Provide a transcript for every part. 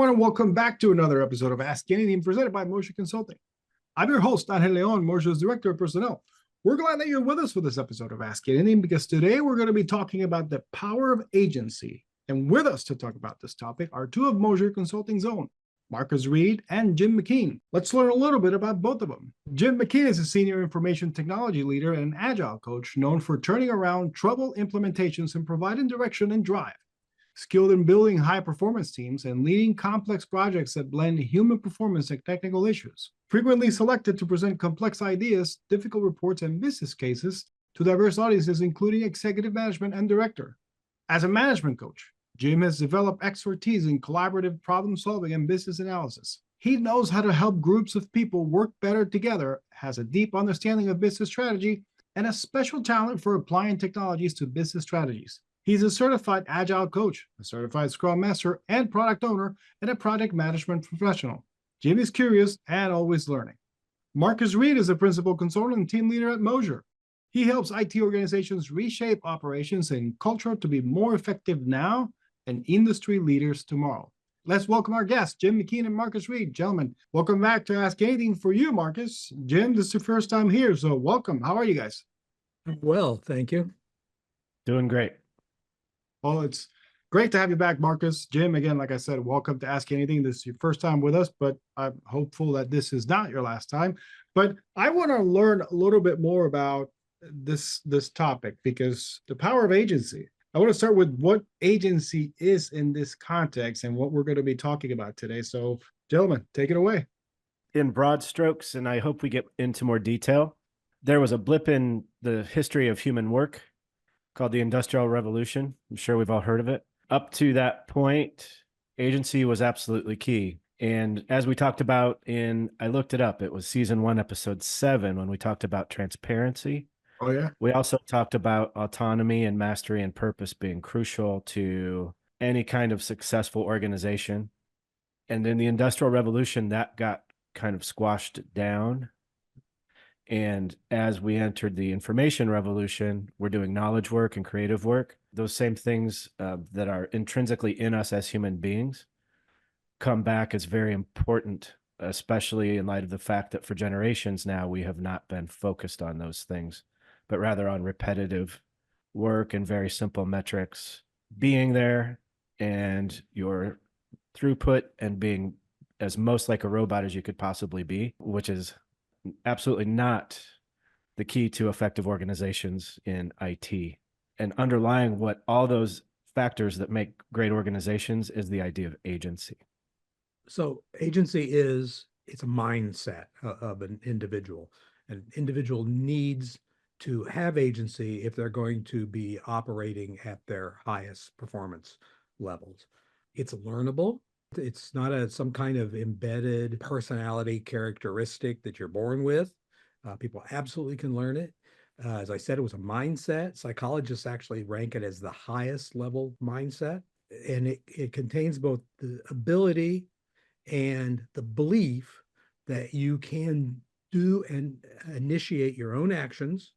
everyone, and welcome back to another episode of Ask Anything presented by Moser Consulting. I'm your host, Angel Leon, Moser's Director of Personnel. We're glad that you're with us for this episode of Ask Anything because today we're going to be talking about the power of agency. And with us to talk about this topic are two of Moser Consulting's own, Marcus Reed and Jim McKean. Let's learn a little bit about both of them. Jim McKean is a senior information technology leader and an Agile coach known for turning around troubled implementations and providing direction and drive. Skilled in building high-performance teams and leading complex projects that blend human performance and technical issues. Frequently selected to present complex ideas, difficult reports, and business cases to diverse audiences, including executive management and director. As a management coach, Jim has developed expertise in collaborative problem-solving and business analysis. He knows how to help groups of people work better together, has a deep understanding of business strategy, and a special talent for applying technologies to business strategies. He's a certified Agile coach, a certified Scrum Master and product owner, and a project management professional. Jim is curious and always learning. Marcus Reed is a principal consultant and team leader at Moser. He helps IT organizations reshape operations and culture to be more effective now and industry leaders tomorrow. Let's welcome our guests, Jim McKean and Marcus Reed. Gentlemen, welcome back to Ask Anything for you, Marcus. Jim, this is your first time here, so welcome. How are you guys? Well, thank you. Doing great. Well, it's great to have you back, Marcus. Jim, again, like I said, welcome to Ask Anything. This is your first time with us, but I'm hopeful that this is not your last time. But I want to learn a little bit more about this topic because the power of agency. I want to start with what agency is in this context and what we're going to be talking about today. So, gentlemen, take it away. In broad strokes, and I hope we get into more detail, there was a blip in the history of human work called the Industrial Revolution. I'm sure we've all heard of it. Up to that point, agency was absolutely key. And as we talked about I looked it up, it was season 1, episode 7, when we talked about transparency. Oh, yeah. We also talked about autonomy and mastery and purpose being crucial to any kind of successful organization. And in the Industrial Revolution, that got kind of squashed down. And as we entered the information revolution, we're doing knowledge work and creative work. Those same things that are intrinsically in us as human beings come back as very important, especially in light of the fact that for generations now, we have not been focused on those things, but rather on repetitive work and very simple metrics, being there and your throughput and being as most like a robot as you could possibly be, which is absolutely not the key to effective organizations in IT. And underlying what all those factors that make great organizations is the idea of agency. So agency it's a mindset of an individual. An individual needs to have agency if they're going to be operating at their highest performance levels. It's learnable. It's not some kind of embedded personality characteristic that you're born with. People absolutely can learn it. As I said, it was a mindset. Psychologists actually rank it as the highest level mindset. And it contains both the ability and the belief that you can do and initiate your own actions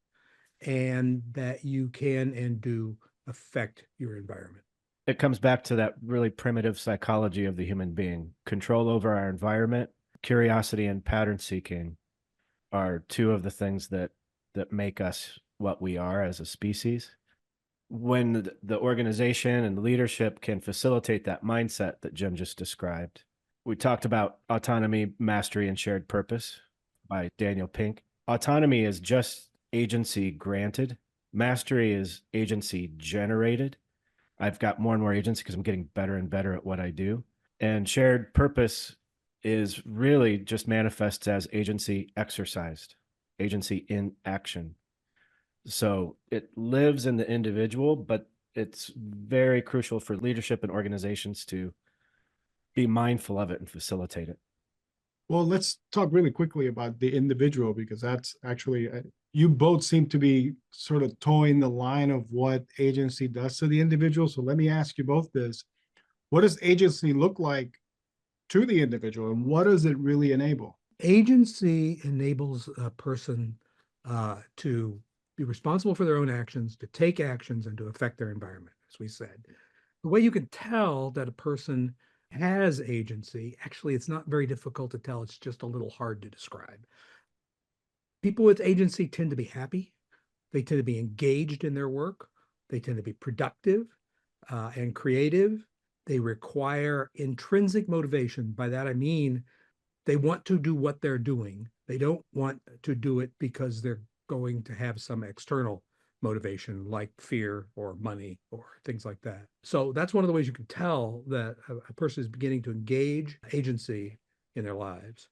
and that you can and do affect your environment. It comes back to that really primitive psychology of the human being. Control over our environment, curiosity, and pattern seeking are two of the things that make us what we are as a species. When the organization and the leadership can facilitate that mindset that Jim just described, we talked about autonomy, mastery, and shared purpose by Daniel Pink. Autonomy is just agency granted. Mastery is agency generated. I've got more and more agency because I'm getting better and better at what I do. And shared purpose is really just manifests as agency exercised, agency in action. So it lives in the individual, but it's very crucial for leadership and organizations to be mindful of it and facilitate it. Well, let's talk really quickly about the individual because that's actually, you both seem to be sort of towing the line of what agency does to the individual. So let me ask you both this. What does agency look like to the individual and what does it really enable? Agency enables a person to be responsible for their own actions, to take actions, and to affect their environment, as we said. The way you can tell that a person has agency, actually, it's not very difficult to tell. It's just a little hard to describe. People with agency tend to be happy. They tend to be engaged in their work. They tend to be productive and creative. They require intrinsic motivation. By that, I mean, they want to do what they're doing. They don't want to do it because they're going to have some external motivation like fear or money or things like that. So that's one of the ways you can tell that a person is beginning to engage agency in their lives.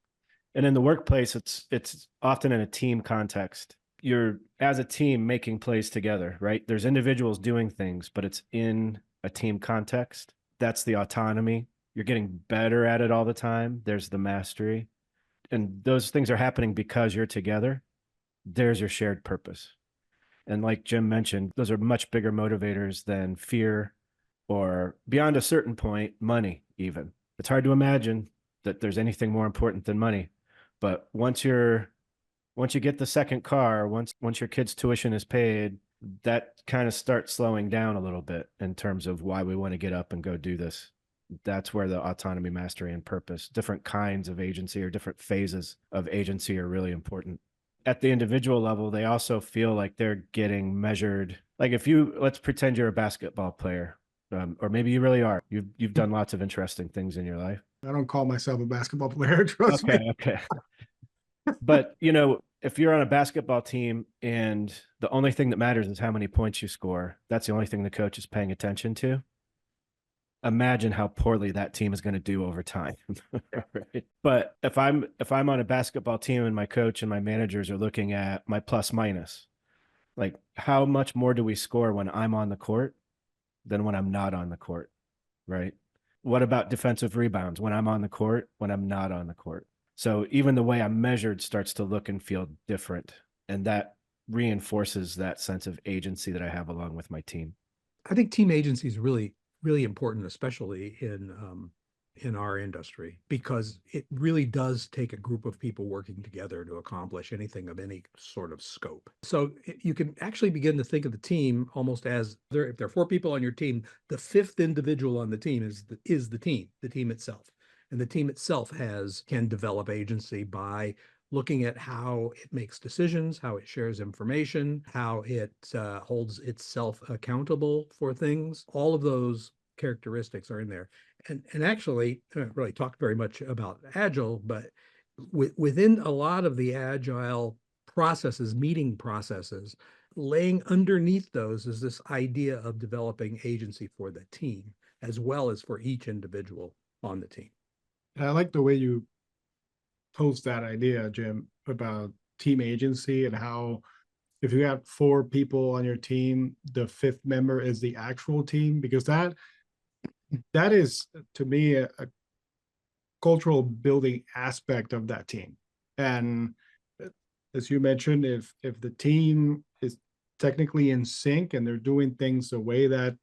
And in the workplace, it's often in a team context. You're, as a team, making plays together, right? There's individuals doing things, but it's in a team context. That's the autonomy. You're getting better at it all the time. There's the mastery. And those things are happening because you're together. There's your shared purpose. And like Jim mentioned, those are much bigger motivators than fear or, beyond a certain point, money even. It's hard to imagine that there's anything more important than money. But once you get the second car, once your kid's tuition is paid, that kind of starts slowing down a little bit in terms of why we want to get up and go do this. That's where the autonomy, mastery, and purpose, different kinds of agency or different phases of agency are really important. At the individual level, they also feel like they're getting measured. Like let's pretend you're a basketball player, or maybe you really are. You've done lots of interesting things in your life. I don't call myself a basketball player, trust me. Okay. But, if you're on a basketball team and the only thing that matters is how many points you score, that's the only thing the coach is paying attention to. Imagine how poorly that team is going to do over time. Right? But if I'm on a basketball team and my coach and my managers are looking at my plus minus, like how much more do we score when I'm on the court than when I'm not on the court, right? What about defensive rebounds when I'm on the court, when I'm not on the court? So even the way I'm measured starts to look and feel different. And that reinforces that sense of agency that I have along with my team. I think team agency is really, really important, especially in our industry, because it really does take a group of people working together to accomplish anything of any sort of scope. So you can actually begin to think of the team almost as if there are 4 people on your team, the 5th individual on the team is the team itself. And the team itself can develop agency by looking at how it makes decisions, how it shares information, how it holds itself accountable for things. All of those characteristics are in there. And actually, I don't really talk very much about Agile, but within a lot of the Agile processes, meeting processes, laying underneath those is this idea of developing agency for the team, as well as for each individual on the team. And I like the way you pose that idea, Jim, about team agency and how if you have 4 people on your team, the 5th member is the actual team, because that is, to me, a cultural building aspect of that team. And as you mentioned, if the team is technically in sync and they're doing things the way that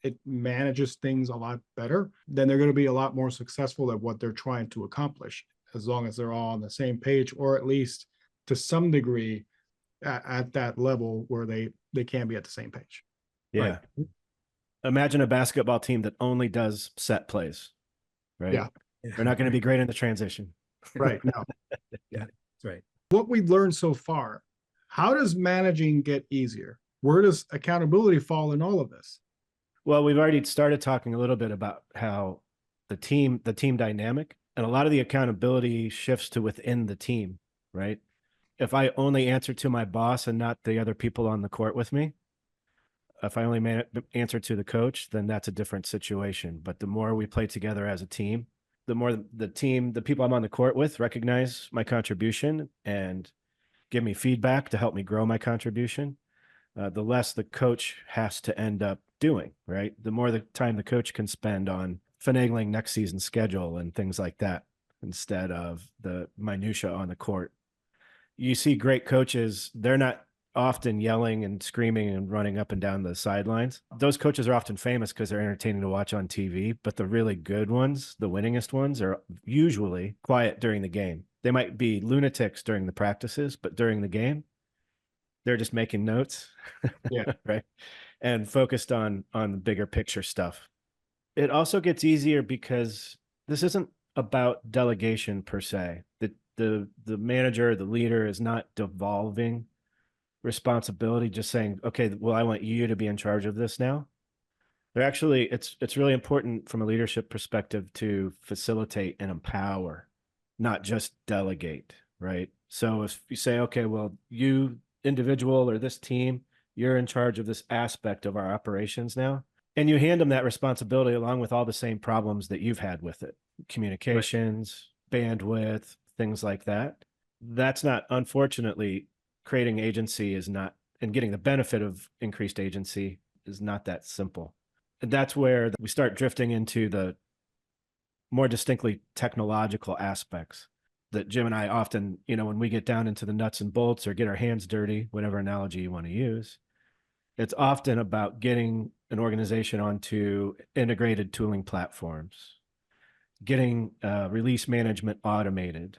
it manages things a lot better, then they're going to be a lot more successful at what they're trying to accomplish, as long as they're all on the same page, or at least to some degree at that level where they can be at the same page. Yeah. Right. Imagine a basketball team that only does set plays, right? Yeah. They're not going to be great in the transition. Right. No. Yeah, that's right. What we've learned so far, how does managing get easier? Where does accountability fall in all of this? Well, we've already started talking a little bit about how the team dynamic, and a lot of the accountability shifts to within the team, right? If I only answer to my boss and not the other people on the court with me, if I only answer to the coach, then that's a different situation. But the more we play together as a team, the more the people I'm on the court with recognize my contribution and give me feedback to help me grow my contribution, the less the coach has to end up doing, right? The more the time the coach can spend on finagling next season's schedule and things like that, instead of the minutia on the court. You see great coaches, they're not often yelling and screaming and running up and down the sidelines. Those coaches are often famous because they're entertaining to watch on TV, but the really good ones, the winningest ones, are usually quiet during the game. They might be lunatics during the practices, but during the game, they're just making notes. Yeah. Right. And focused on the bigger picture stuff. It also gets easier because this isn't about delegation per se. The manager, the leader is not devolving responsibility, just saying, okay, well, I want you to be in charge of this now. They're actually, it's really important from a leadership perspective to facilitate and empower, not just delegate, right? So if you say, okay, well, you individual or this team, you're in charge of this aspect of our operations now, and you hand them that responsibility along with all the same problems that you've had with it, communications, bandwidth, things like that. That's not, unfortunately, creating agency is not, and getting the benefit of increased agency is not that simple. And that's where we start drifting into the more distinctly technological aspects that Jim and I often, when we get down into the nuts and bolts or get our hands dirty, whatever analogy you want to use, it's often about getting an organization onto integrated tooling platforms, getting release management automated,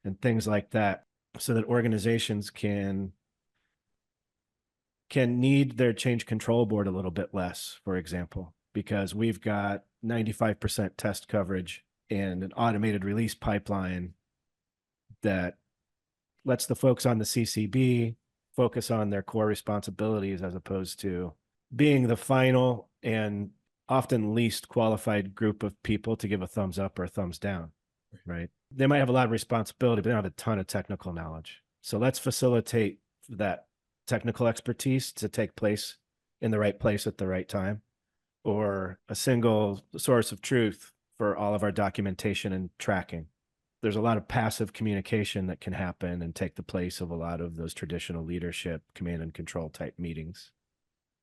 and things like that, so that organizations can need their change control board a little bit less, for example, because we've got 95% test coverage and an automated release pipeline that lets the folks on the CCB focus on their core responsibilities as opposed to being the final and often least qualified group of people to give a thumbs up or a thumbs down, right? They might have a lot of responsibility, but they don't have a ton of technical knowledge. So let's facilitate that technical expertise to take place in the right place at the right time, or a single source of truth for all of our documentation and tracking. There's a lot of passive communication that can happen and take the place of a lot of those traditional leadership, command and control type meetings.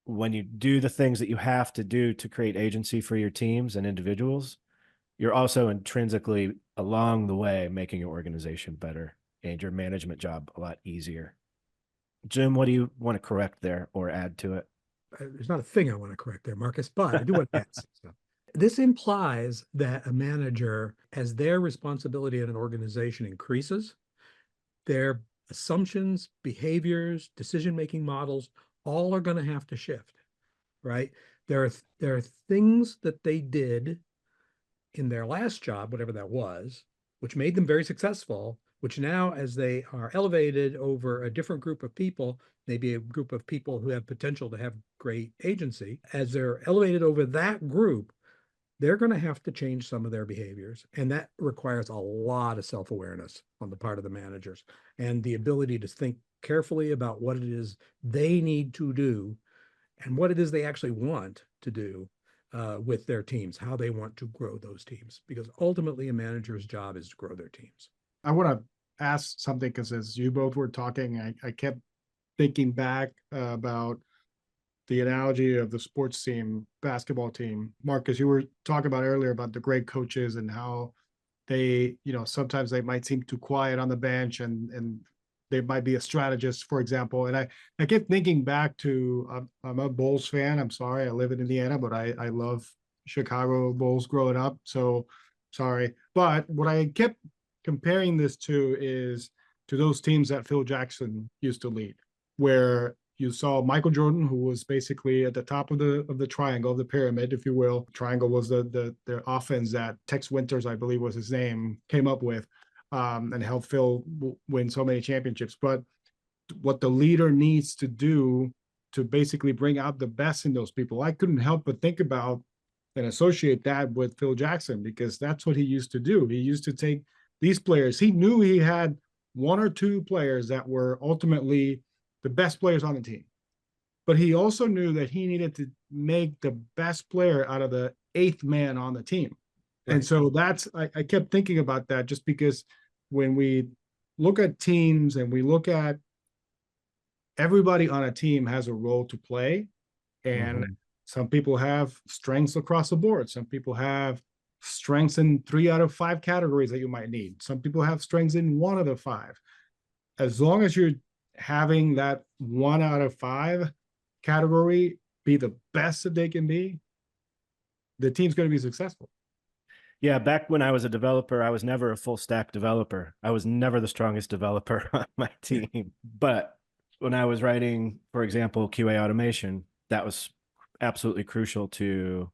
When you do the things that you have to do to create agency for your teams and individuals, you're also intrinsically along the way making your organization better and your management job a lot easier. Jim, what do you want to correct there or add to it? There's not a thing I want to correct there, Marcus, but I do want to add some stuff. This implies that a manager, as their responsibility in an organization increases, their assumptions, behaviors, decision-making models, all are going to have to shift, right? There are things that they did in their last job, whatever that was, which made them very successful, which now, as they are elevated over a different group of people, maybe a group of people who have potential to have great agency, as they're elevated over that group, they're going to have to change some of their behaviors. And that requires a lot of self-awareness on the part of the managers and the ability to think carefully about what it is they need to do and what it is they actually want to do with their teams, how they want to grow those teams, because ultimately a manager's job is to grow their teams. I want to ask something because as you both were talking, I kept thinking back about the analogy of the sports team, basketball team. Marcus, you were talking about earlier about the great coaches and how they, sometimes they might seem too quiet on the bench and they might be a strategist, for example. And I kept thinking back to, I'm a Bulls fan. I'm sorry, I live in Indiana, but I love Chicago Bulls growing up. So sorry. But what I kept comparing this to is to those teams that Phil Jackson used to lead, where you saw Michael Jordan, who was basically at the top of the triangle, of the pyramid, if you will. Triangle was the offense that Tex Winters, I believe was his name, came up with, and helped Phil win so many championships. But what the leader needs to do to basically bring out the best in those people, I couldn't help but think about and associate that with Phil Jackson, because that's what he used to do. He used to take these players. He knew he had one or two players that were ultimately the best players on the team. But he also knew that he needed to make the best player out of the eighth man on the team. Right. And so I kept thinking about that, just because when we look at teams and we look at everybody on a team has a role to play. And some people have strengths across the board. Some people have strengths in 3 out of 5 categories that you might need. Some people have strengths in 1 of the 5. As long as you're having that 1 out of 5 category be the best that they can be, the team's going to be successful. Yeah, back when I was a developer, I was never a full stack developer. I was never the strongest developer on my team. But when I was writing, for example, QA automation, that was absolutely crucial to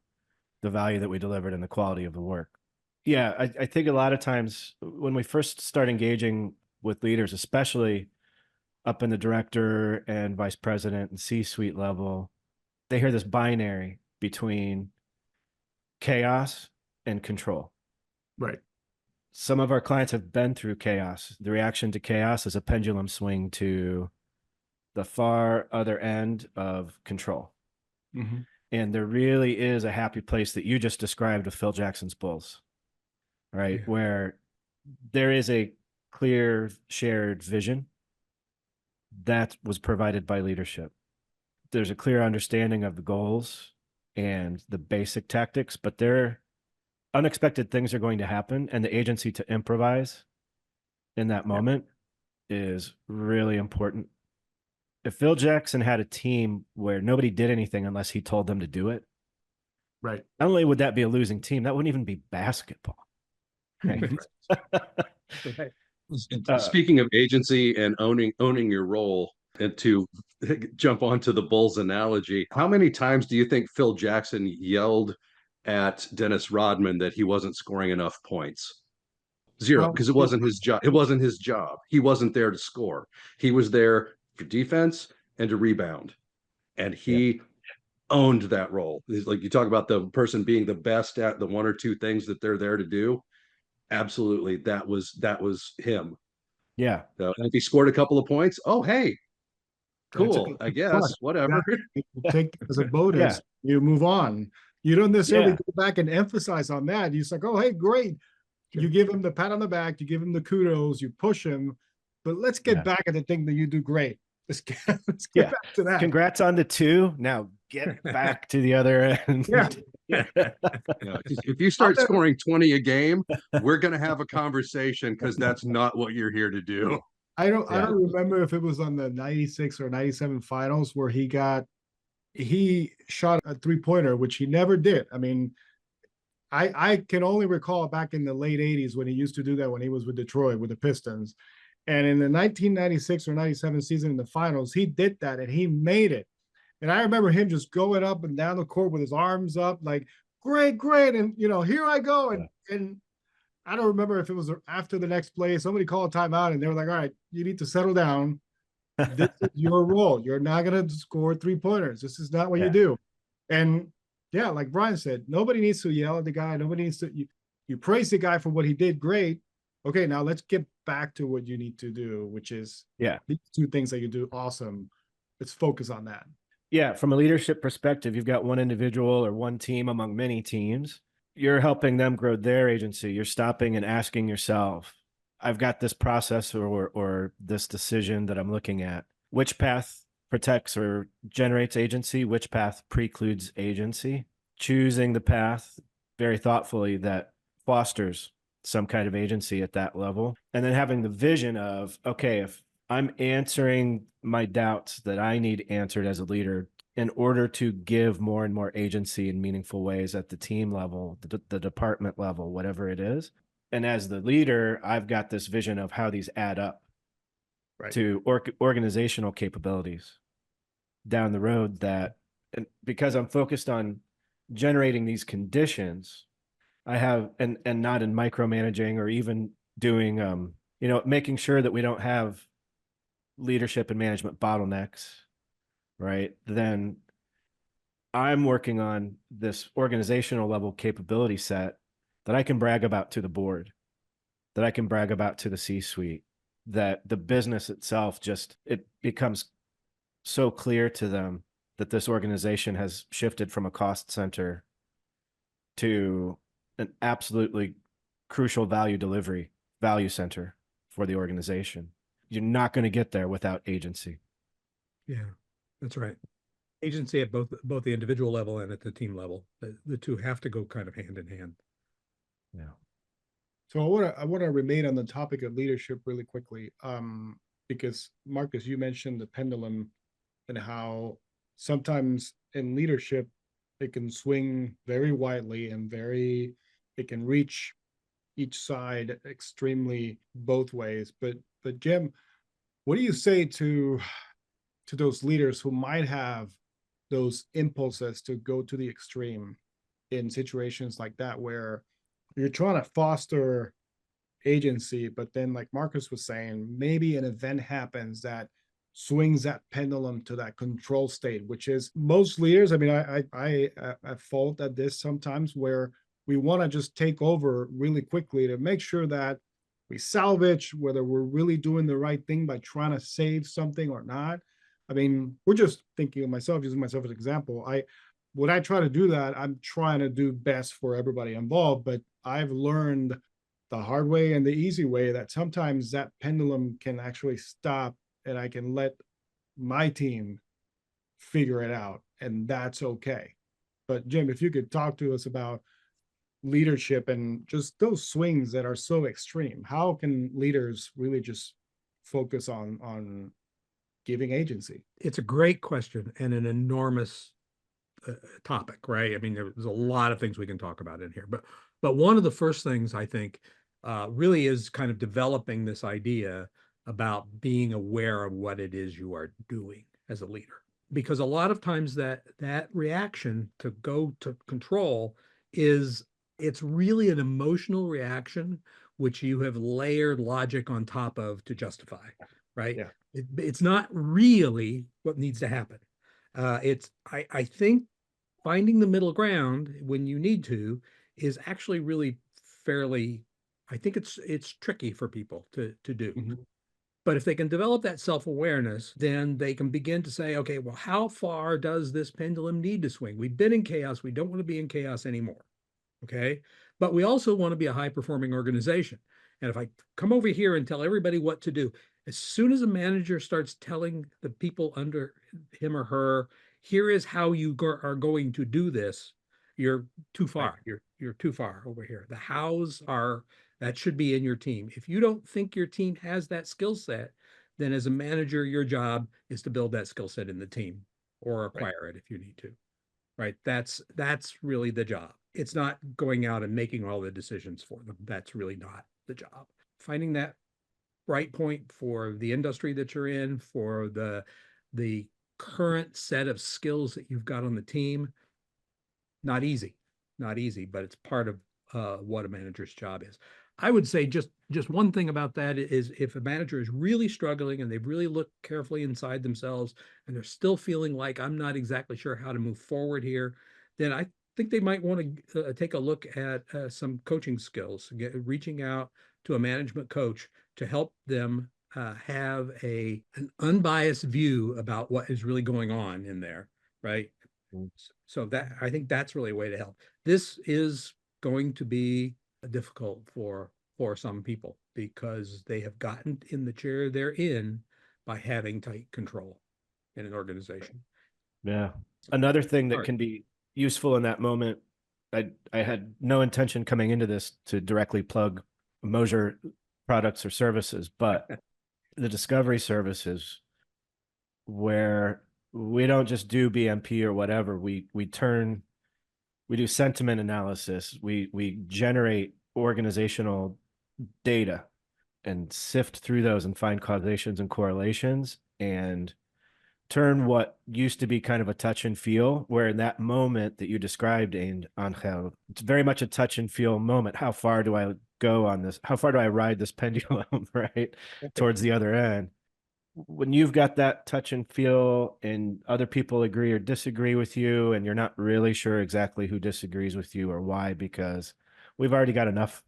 the value that we delivered and the quality of the work. Yeah, I think a lot of times when we first start engaging with leaders, especially up in the director and vice president and C-suite level, they hear this binary between chaos and control. Right. Some of our clients have been through chaos. The reaction to chaos is a pendulum swing to the far other end of control. Mm-hmm. And there really is a happy place that you just described with Phil Jackson's Bulls, right? Yeah. Where there is a clear shared vision that was provided by leadership. There's a clear understanding of the goals and the basic tactics, but unexpected things are going to happen, and the agency to improvise in that moment is really important. If Phil Jackson had a team where nobody did anything unless he told them to do it, Right. not only would that be a losing team, that wouldn't even be basketball. Right. Right. Speaking of agency and owning your role, and to jump onto the Bulls analogy, how many times do you think Phil Jackson yelled at Dennis Rodman that he wasn't scoring enough points? Zero, because it wasn't his job. It wasn't his job. He wasn't there to score. He was there for defense and to rebound, and he owned that role. Like you talk about the person being the best at the one or two things that they're there to do. Absolutely, that was him. Yeah. So, and if he scored a couple of points, oh hey, cool, I guess, whatever. You take as a bonus, you move on. You don't necessarily go back and emphasize on that. You're just like, oh, hey, great. You give him the pat on the back, you give him the kudos, you push him, but let's get back at the thing that you do great. Let's get back to that. Congrats on the 2. Now get back to the other end. If you start scoring 20 a game, we're going to have a conversation, because that's not what you're here to do. I don't remember if it was on the 96 or 97 finals where he shot a 3-pointer, which he never did. I mean, I can only recall back in the late 80s when he used to do that when he was with Detroit with the Pistons. And in the 1996 or 97 season in the finals, he did that and he made it. And I remember him just going up and down the court with his arms up, like, great. And, here I go. And I don't remember if it was after the next play, somebody called a timeout and they were like, all right, you need to settle down. This is your role. You're not going to score 3-pointers. This is not what you do. And yeah, like Brian said, nobody needs to yell at the guy. Nobody needs to, you praise the guy for what he did great. Okay, now let's get back to what you need to do, which is these 2 things that you do awesome. Let's focus on that. Yeah, from a leadership perspective, you've got one individual or one team among many teams. You're helping them grow their agency. You're stopping and asking yourself, I've got this process or this decision that I'm looking at. Which path protects or generates agency? Which path precludes agency? Choosing the path very thoughtfully that fosters some kind of agency at that level. And then having the vision of, okay, if I'm answering my doubts that I need answered as a leader in order to give more and more agency in meaningful ways at the team level, the department level, whatever it is. And as the leader, I've got this vision of how these add up to organizational capabilities down the road that, and because I'm focused on generating these conditions, I have, and not in micromanaging or even doing, making sure that we don't have leadership and management bottlenecks, right? Then I'm working on this organizational level capability set that I can brag about to the board, that I can brag about to the C-suite, that the business itself it becomes so clear to them that this organization has shifted from a cost center to an absolutely crucial value center for the organization. You're not going to get there without agency. Yeah, that's right. Agency at both the individual level and at the team level. The 2 have to go kind of hand in hand. Yeah. So I want to remain on the topic of leadership really quickly, because Marcus, you mentioned the pendulum and how sometimes in leadership it can swing very widely and it can reach each side extremely both ways. But Jim, what do you say to those leaders who might have those impulses to go to the extreme in situations like that where you're trying to foster agency, but then like Marcus was saying, maybe an event happens that swings that pendulum to that control state, which is most leaders. I mean, I fault at this sometimes where we want to just take over really quickly to make sure that we salvage whether we're really doing the right thing by trying to save something or not. I mean, we're just thinking of myself, using myself as an example. When I try to do that, I'm trying to do best for everybody involved, but I've learned the hard way and the easy way that sometimes that pendulum can actually stop and I can let my team figure it out, and that's okay. But Jim, if you could talk to us about leadership and just those swings that are so extreme, how can leaders really just focus on giving agency? It's a great question and an enormous topic, right? I mean, there's a lot of things we can talk about in here, but one of the first things I think really is kind of developing this idea about being aware of what it is you are doing as a leader. Because a lot of times that reaction to go to control it's really an emotional reaction, which you have layered logic on top of to justify, right? Yeah. It's not really what needs to happen. I think finding the middle ground when you need to is actually really fairly, I think it's tricky for people to do. Mm-hmm. But if they can develop that self-awareness, then they can begin to say, okay, well, how far does this pendulum need to swing? We've been in chaos. We don't want to be in chaos anymore. Okay. But we also want to be a high-performing organization. And if I come over here and tell everybody what to do, as soon as a manager starts telling the people under him or her, here is how you are going to do this, you're too far. Right. You're too far over here. The hows are that should be in your team. If you don't think your team has that skill set, then as a manager, your job is to build that skill set in the team or acquire it if you need to. Right? That's really the job. It's not going out and making all the decisions for them. That's really not the job. Finding that right point for the industry that you're in, for the current set of skills that you've got on the team, not easy, but it's part of what a manager's job is. I would say just one thing about that is if a manager is really struggling and they've really looked carefully inside themselves and they're still feeling like I'm not exactly sure how to move forward here, then I think they might want to take a look at some coaching skills, reaching out to a management coach to help them have an unbiased view about what is really going on in there, right? So that I think that's really a way to help. This is going to be difficult for some people because they have gotten in the chair they're in by having tight control in an organization. Yeah. Another thing that can be useful in that moment, I had no intention coming into this to directly plug Moser products or services, but the discovery services where we don't just do BMP or whatever, we do sentiment analysis, we generate organizational data and sift through those and find causations and correlations and turn what used to be kind of a touch and feel, where in that moment that you described, Angel, it's very much a touch and feel moment. How far do I go on this? How far do I ride this pendulum, right? Towards the other end. When you've got that touch and feel and other people agree or disagree with you, and you're not really sure exactly who disagrees with you or why, because we've already got enough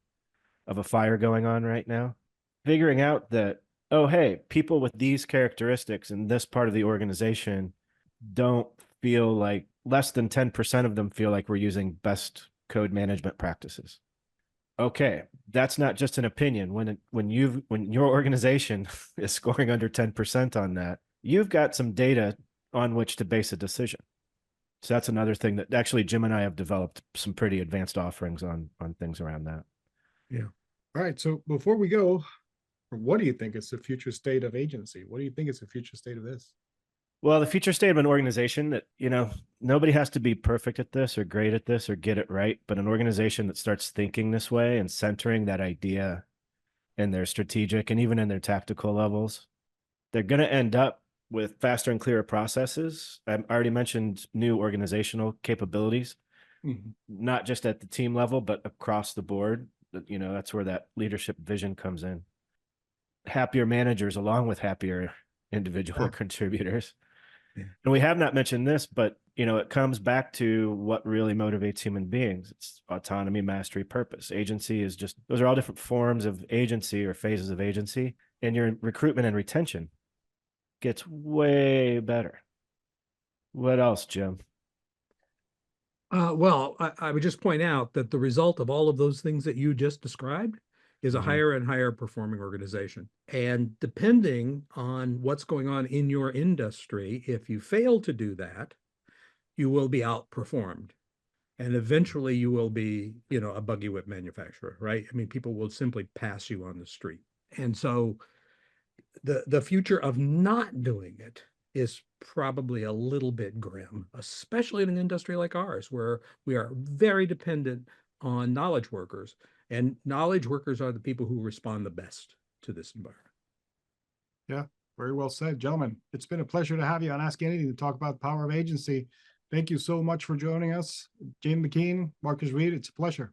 of a fire going on right now, figuring out that, oh, hey, people with these characteristics in this part of the organization don't feel like, less than 10% of them feel like we're using best code management practices. Okay, that's not just an opinion. When your organization is scoring under 10% on that, you've got some data on which to base a decision. So that's another thing that actually Jim and I have developed some pretty advanced offerings on things around that. Yeah. All right. So before we go, what do you think is the future state of agency? What do you think is the future state of this? Well, the future state of an organization that, nobody has to be perfect at this or great at this or get it right, but an organization that starts thinking this way and centering that idea in their strategic and even in their tactical levels, they're going to end up with faster and clearer processes. I already mentioned new organizational capabilities. not just at the team level, but across the board. You know, that's where that leadership vision comes in. Happier managers along with happier individual contributors. Yeah. And we have not mentioned this, but you know, it comes back to what really motivates human beings. It's autonomy, mastery, purpose. Agency is just, those are all different forms of agency or phases of agency. And your recruitment and retention gets way better. What else, Jim? Well, I would just point out that the result of all of those things that you just described is a higher and higher performing organization. And depending on what's going on in your industry, if you fail to do that, you will be outperformed. And eventually you will be, you know, a buggy whip manufacturer, right? I mean, people will simply pass you on the street. And so the future of not doing it is probably a little bit grim, especially in an industry like ours, where we are very dependent on knowledge workers, and knowledge workers are the people who respond the best to this environment. Yeah, very well said, gentlemen. It's been a pleasure to have you on Ask Anything to talk about the power of agency. Thank you so much for joining us. Jim McKean, Marcus Reed, it's a pleasure.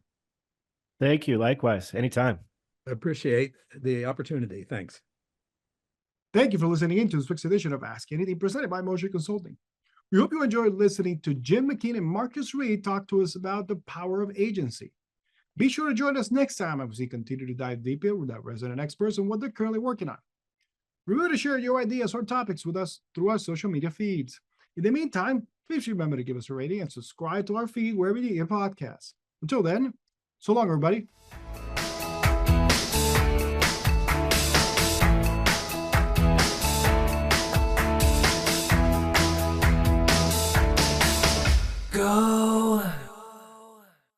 Thank you. Likewise. Anytime. I appreciate the opportunity. Thanks. Thank you for listening in to this week's edition of Ask Anything presented by Moser Consulting. We hope you enjoyed listening to Jim McKean and Marcus Reed talk to us about the power of agency. Be sure to join us next time as we continue to dive deeper with our resident experts and what they're currently working on. Remember to share your ideas or topics with us through our social media feeds. In the meantime, please remember to give us a rating and subscribe to our feed wherever you get your podcasts. Until then, so long, everybody. Go.